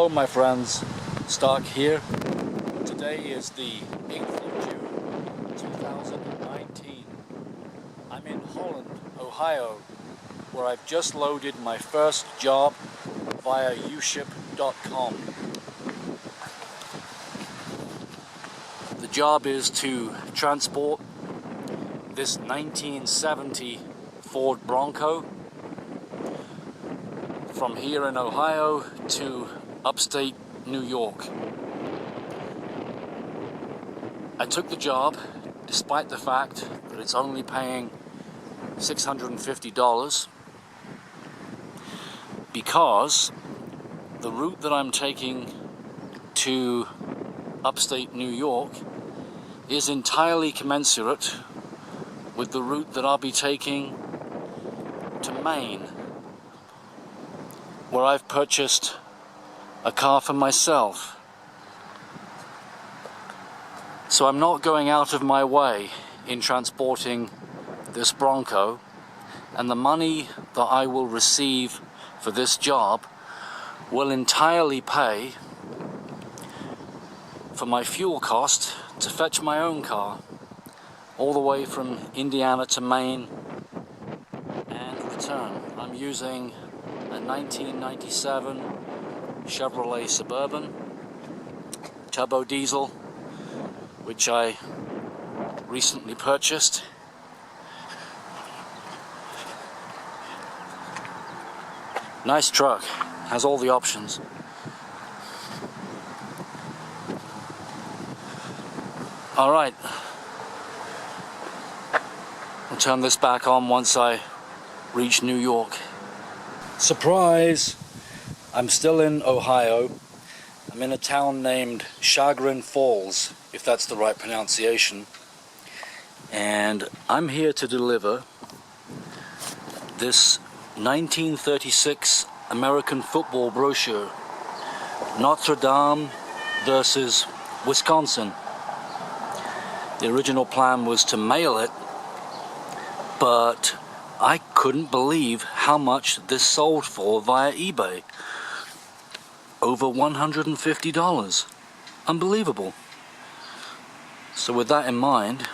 Hello my friends, Stark here. Today is the 8th of June 2019. I'm in Holland, Ohio, where I've just loaded my first job via uship.com. The job is to transport this 1970 Ford Bronco from here in Ohio to upstate New York. I took the job despite the fact that it's only paying $650 because the route that I'm taking to upstate New York is entirely commensurate with the route that I'll be taking to Maine, where I've purchased a car for myself. So I'm not going out of my way in transporting this Bronco, and the money that I will receive for this job will entirely pay for my fuel cost to fetch my own car all the way from Indiana to Maine and return. I'm using a 1997 Chevrolet Suburban turbo diesel, which I recently purchased. Nice truck, has all the options. Alright, I'll turn this back on once I reach New York. Surprise! I'm still in Ohio. I'm in a town named Chagrin Falls, if that's the right pronunciation. And I'm here to deliver this 1936 American football brochure, Notre Dame versus Wisconsin. The original plan was to mail it, but I couldn't believe how much this sold for via eBay. Over $150. Unbelievable. So with that in mind,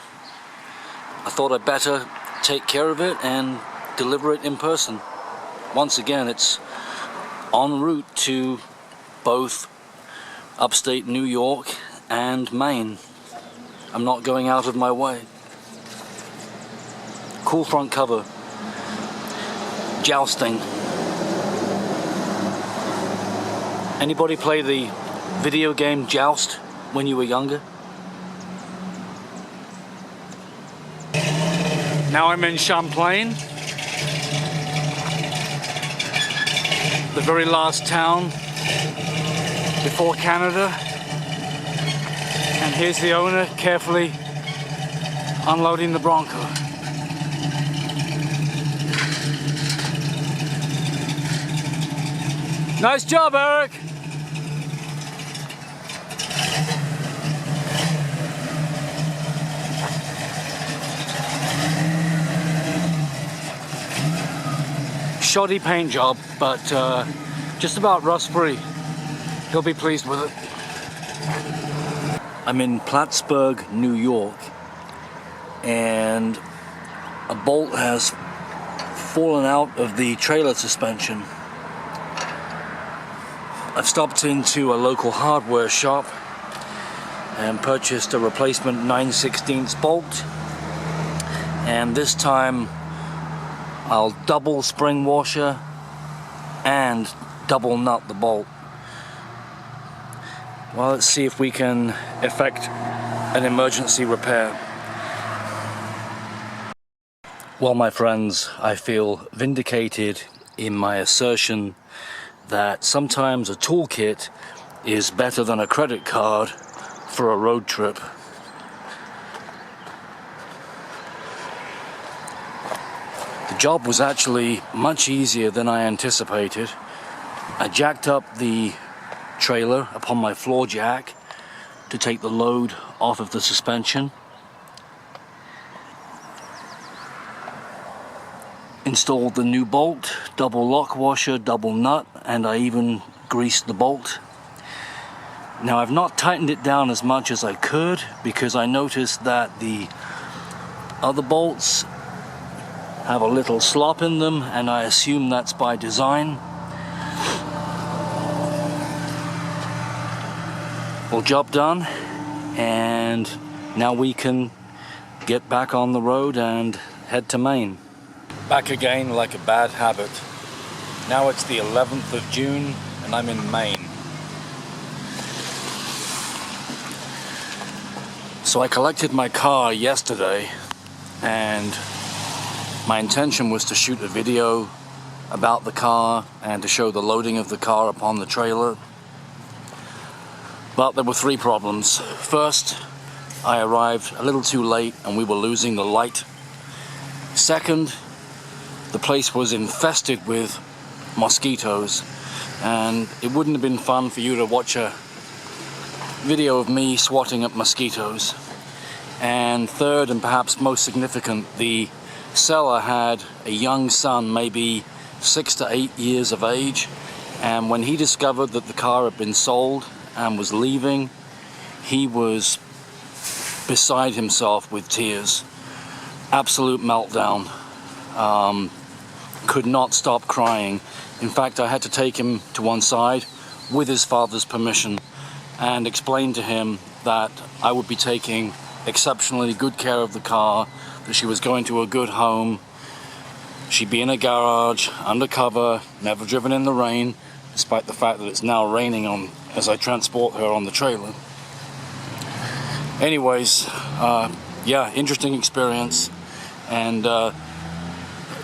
I thought I'd better take care of it and deliver it in person. Once again, it's en route to both upstate New York and Maine. I'm not going out of my way. Cool front cover. Jousting. Anybody play the video game Joust when you were younger? Now I'm in Champlain, the very last town before Canada, and here's the owner carefully unloading the Bronco. Nice job, Eric! Shoddy paint job, but just about rust-free. He'll be pleased with it. I'm in Plattsburgh, New York, and a bolt has fallen out of the trailer suspension. I've stopped into a local hardware shop and purchased a replacement 9/16 bolt, and this time I'll double spring washer and double nut the bolt. Well, let's see if we can effect an emergency repair. Well, my friends, I feel vindicated in my assertion that sometimes a toolkit is better than a credit card for a road trip. The job was actually much easier than I anticipated. I jacked up the trailer upon my floor jack to take the load off of the suspension. Installed the new bolt, double lock washer, double nut, and I even greased the bolt Now I've not tightened it down as much as I could because I noticed that the other bolts have a little slop in them, and I assume that's by design. Well, job done, and now we can get back on the road and head to Maine. Back again like a bad habit. Now it's the 11th of June and I'm in Maine. So I collected my car yesterday, and my intention was to shoot a video about the car and to show the loading of the car upon the trailer. But there were three problems. First, I arrived a little too late and we were losing the light. Second, the place was infested with mosquitoes, and it wouldn't have been fun for you to watch a video of me swatting at mosquitoes. And third, and perhaps most significant, the seller had a young son, maybe 6 to 8 years of age, and when he discovered that the car had been sold and was leaving, he was beside himself with tears. Absolute meltdown. Could not stop crying. In fact, I had to take him to one side with his father's permission and explain to him that I would be taking exceptionally good care of the car, that she was going to a good home, she'd be in a garage, undercover, never driven in the rain, despite the fact that it's now raining as I transport her on the trailer. Anyways, yeah, interesting experience, and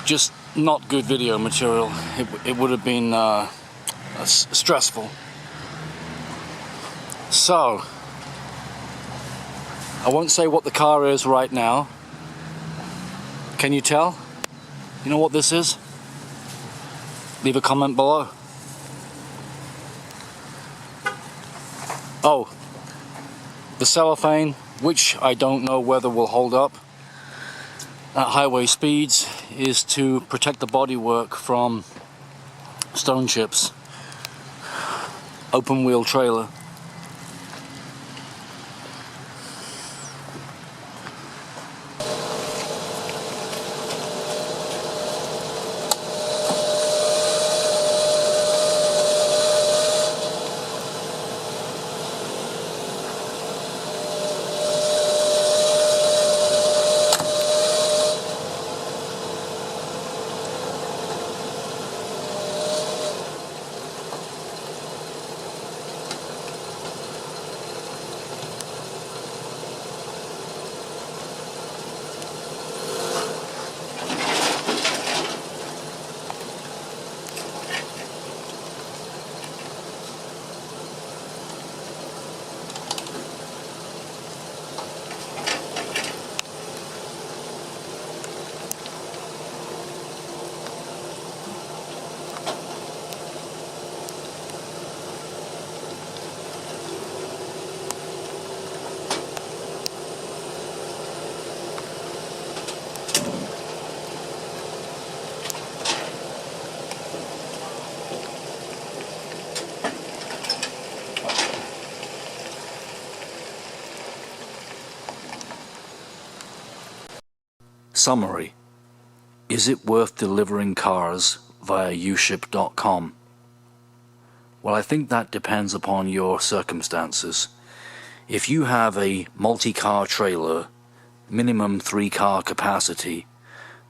just not good video material. It would have been stressful. So, I won't say what the car is right now. Can you tell? You know what this is? Leave a comment below. Oh, the cellophane, which I don't know whether will hold up at highway speeds, is to protect the bodywork from stone chips. Open wheel trailer. Summary. Is it worth delivering cars via uship.com? Well, I think that depends upon your circumstances. If you have a multi-car trailer, minimum 3-car capacity,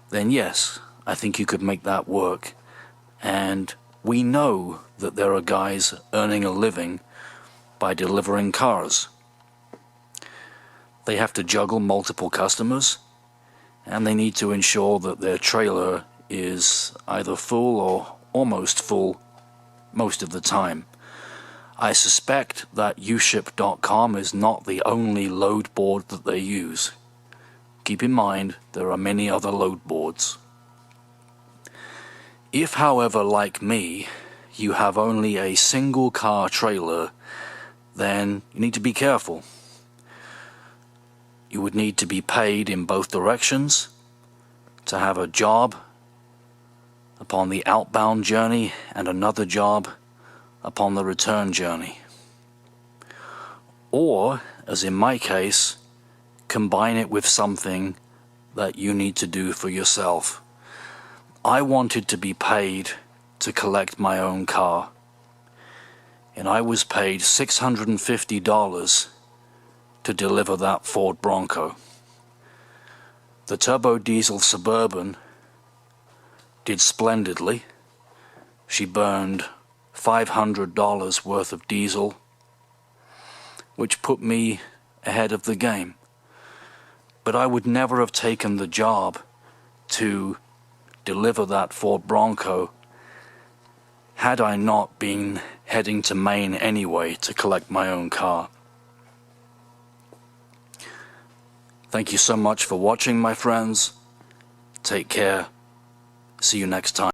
then yes, I think you could make that work. And we know that there are guys earning a living by delivering cars. They have to juggle multiple customers, and they need to ensure that their trailer is either full or almost full most of the time. I suspect that uship.com is not the only load board that they use. Keep in mind, there are many other load boards. If, however, like me, you have only a single car trailer, then you need to be careful. You would need to be paid in both directions, to have a job upon the outbound journey and another job upon the return journey. or, as in my case, combine it with something that you need to do for yourself. I wanted to be paid to collect my own car, and I was paid $650 to deliver that Ford Bronco. The turbo diesel Suburban did splendidly. She burned $500 worth of diesel, which put me ahead of the game. But I would never have taken the job to deliver that Ford Bronco had I not been heading to Maine anyway to collect my own car. Thank you so much for watching, my friends. Take care. See you next time.